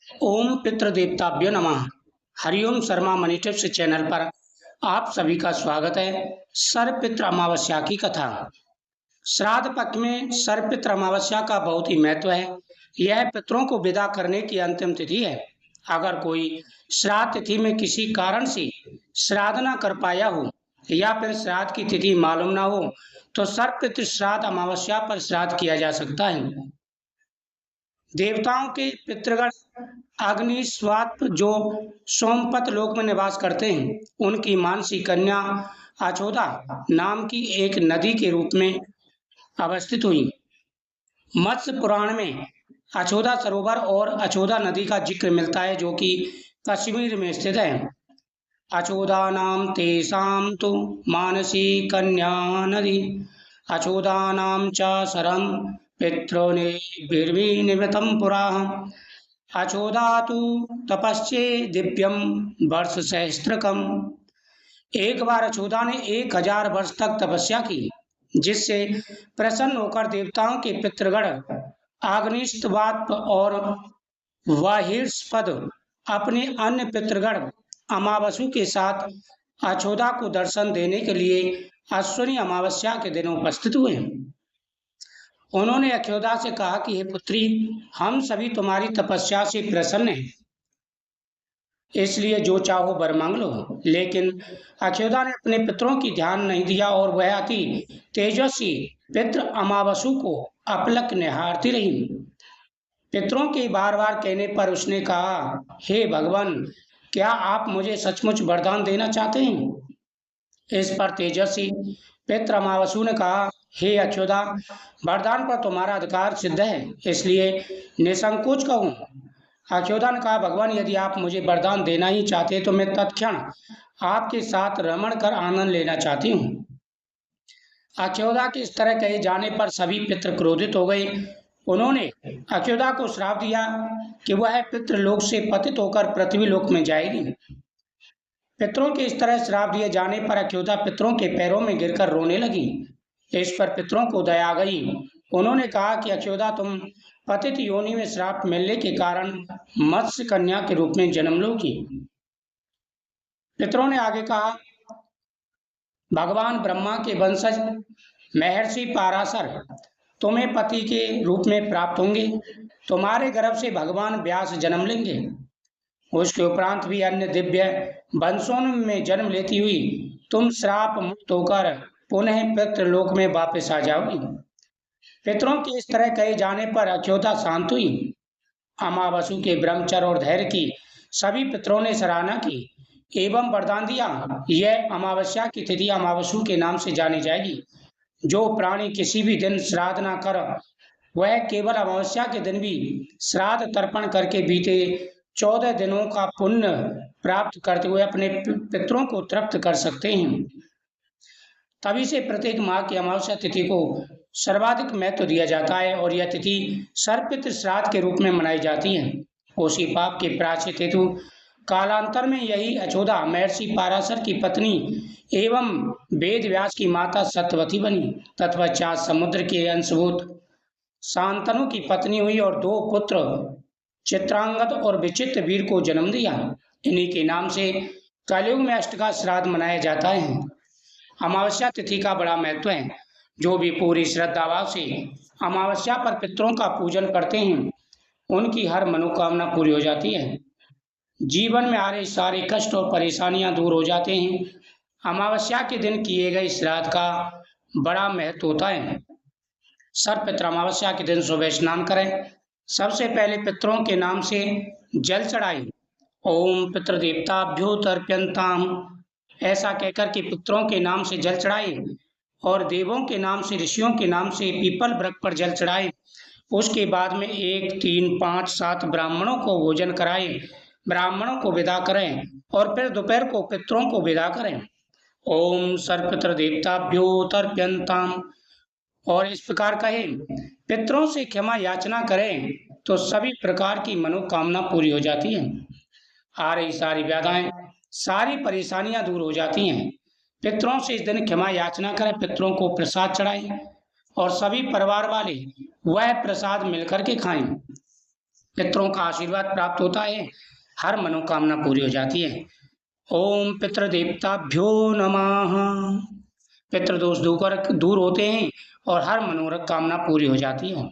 ओम पितृदेवताभ्यो नमः। Hariom Sharma money tips channel पर आप सभी का स्वागत है। सर्वपितृ अमावस्या की कथा। श्राद्ध पक्ष में सर्वपितृ अमावस्या का बहुत ही महत्व है। यह पितरों को विदा करने की अंतिम तिथि है। अगर कोई श्राद्ध तिथि में किसी कारण से श्राद्ध न कर पाया हो या फिर श्राद्ध की तिथि मालूम न हो तो सर्वपितृ श्राद्ध अमावस्या पर श्राद्ध किया जा सकता है। देवताओं के पितृगण अग्निस्वात्म जो सोमपत लोक में निवास करते हैं, उनकी मानसी कन्या अचोदा नाम की एक नदी के रूप में अवस्थित हुई। मत्स्य पुराण में अचोदा सरोवर और अचोदा नदी का जिक्र मिलता है, जो कि कश्मीर में स्थित है। अचोदा नाम तेषां तु मानसी कन्या नदी अचोदा नाम च शरम पितॄने निवृतं पुरा अचोदा तु तपस्ये दिव्यम वर्ष सहस्त्रकम। एक बार अचोदा ने 1000 वर्ष तक तपस्या की, जिससे प्रसन्न होकर देवताओं के पितृगण अग्निष्टवात और वाहिर्ष्पद अपने अन्य पितृगण अमावसु के साथ अचोदा को दर्शन देने के लिए अश्विनी अमावस्या के दिन उपस्थित हुए। उन्होंने अचोदा से कहा कि हे पुत्री, हम सभी तुम्हारी तपस्या से प्रसन्न हैं, इसलिए जो चाहो वर मांग लो। लेकिन अचोदा ने अपने पितरों की ध्यान नहीं दिया और वह अति तेजस्वी पितृ अमावसु को अपलक निहारती रही। पितरों के बार बार कहने पर उसने कहा, हे भगवान, क्या आप मुझे सचमुच वरदान देना चाहते हैं? इस पर तेजस्वी पितृ अमावसु ने कहा, हे अचोदा, वरदान पर तुम्हारा अधिकार सिद्ध है, इसलिए निसंकोच कहूँ। अचोदा ने कहा, भगवान, यदि आप मुझे वरदान देना ही चाहते तो मैं तत्क्षण आपके साथ रमण कर आनंद लेना चाहती हूँ। अचोदा के इस तरह कहे जाने पर सभी पितृ क्रोधित हो गए। उन्होंने अचोदा को श्राप दिया कि वह पितृलोक से पतित होकर पृथ्वी लोक में जाएगी। पितरों के इस तरह श्राप दिए जाने पर अचोदा पितरों के पैरों में गिरकर रोने लगी। इस पर पितरों को दया आ गई। उन्होंने कहा कि अचोदा, तुम पतित योनि में श्राप मिलने के कारण मत्स्य कन्या के रूप में जन्म लोगी। पितरों ने आगे कहा, भगवान ब्रह्मा के वंशज महर्षि पाराशर तुम्हें पति के रूप में प्राप्त होंगे। तुम्हारे गर्भ से भगवान व्यास जन्म लेंगे। उसके उपरांत भी अन्य दिव्य वंशों में जन्म लेती हुई तुम श्राप मुक्त होकर पुनः पितृलोक में वापस आ जाओगी। पितरों के इस तरह कहे जाने पर अचोदा शांत हुई। अमावसु के ब्रह्मचर्य और धैर्य की सभी पितरों ने सराहना की एवं वरदान दिया, यह अमावस्या की तिथि अमावसु के नाम से जानी जाएगी। जो प्राणी किसी भी दिन श्राद्ध न कर, वह केवल अमावस्या के दिन भी श्राद्ध तर्पण करके बीते 14 दिनों का पुण्य प्राप्त करते हुए अपने पितरों को तृप्त कर सकते हैं। तभी से प्रत्येक माह की अमावस्या तिथि को सर्वाधिक महत्व दिया जाता है और यह तिथि सर्वपितृ श्राद्ध के रूप में मनाई जाती है। उसी पाप के प्रायश्चित हेतु कालांतर में यही अचोदा महर्षि पाराशर की पत्नी एवं वेद व्यास की माता सत्यवती बनी। तत्पश्चात समुद्र के अंशभूत शांतनु की पत्नी हुई और 2 पुत्र चित्रांगद और विचित्र वीर को जन्म दिया। इन्हीं के नाम से कलयुग में अष्टका श्राद्ध मनाया जाता है। अमावस्या तिथि का बड़ा महत्व है। जो भी पूरी श्रद्धा भाव से अमावस्या पर पितरों का पूजन करते हैं, उनकी हर मनोकामना पूरी हो जाती है। जीवन में आ रहे सारे कष्ट और परेशानियां दूर हो जाते हैं। अमावस्या के दिन किए गए श्राद्ध का बड़ा महत्व होता है। सर्वपितृ अमावस्या के दिन सुबह स्नान करें। सबसे पहले पितरों के नाम से जल चढ़ाएं। ओम पितृदेवताभ्यो तर्प्यन्ताम, ऐसा कहकर के पितरों के नाम से जल चढ़ाएं और देवों के नाम से, ऋषियों के नाम से पीपल वृक्ष पर जल चढ़ाएं। उसके बाद में 1, 3, 5, 7 ब्राह्मणों को भोजन कराएं, ब्राह्मणों को विदा करें और फिर दोपहर को पितरों को विदा करें। ओम सर्वपितृ देवताभ्यो तर्प्यन्ताम, और इस प्रकार कहें, पितरों से क्षमा याचना करें तो सभी प्रकार की मनोकामना पूरी हो जाती है। आ रही सारी व्याधाएं, सारी परेशानियां दूर हो जाती हैं। पितरों से इस दिन क्षमा याचना करें, पितरों को प्रसाद चढ़ाएं और सभी परिवार वाले वह प्रसाद मिलकर के खाएं। पितरों का आशीर्वाद प्राप्त होता है, हर मनोकामना पूरी हो जाती है। ओम पितृदेवताभ्यो नमः। पितृदोष दूर होते हैं और हर मनोरथ कामना पूरी हो जाती है।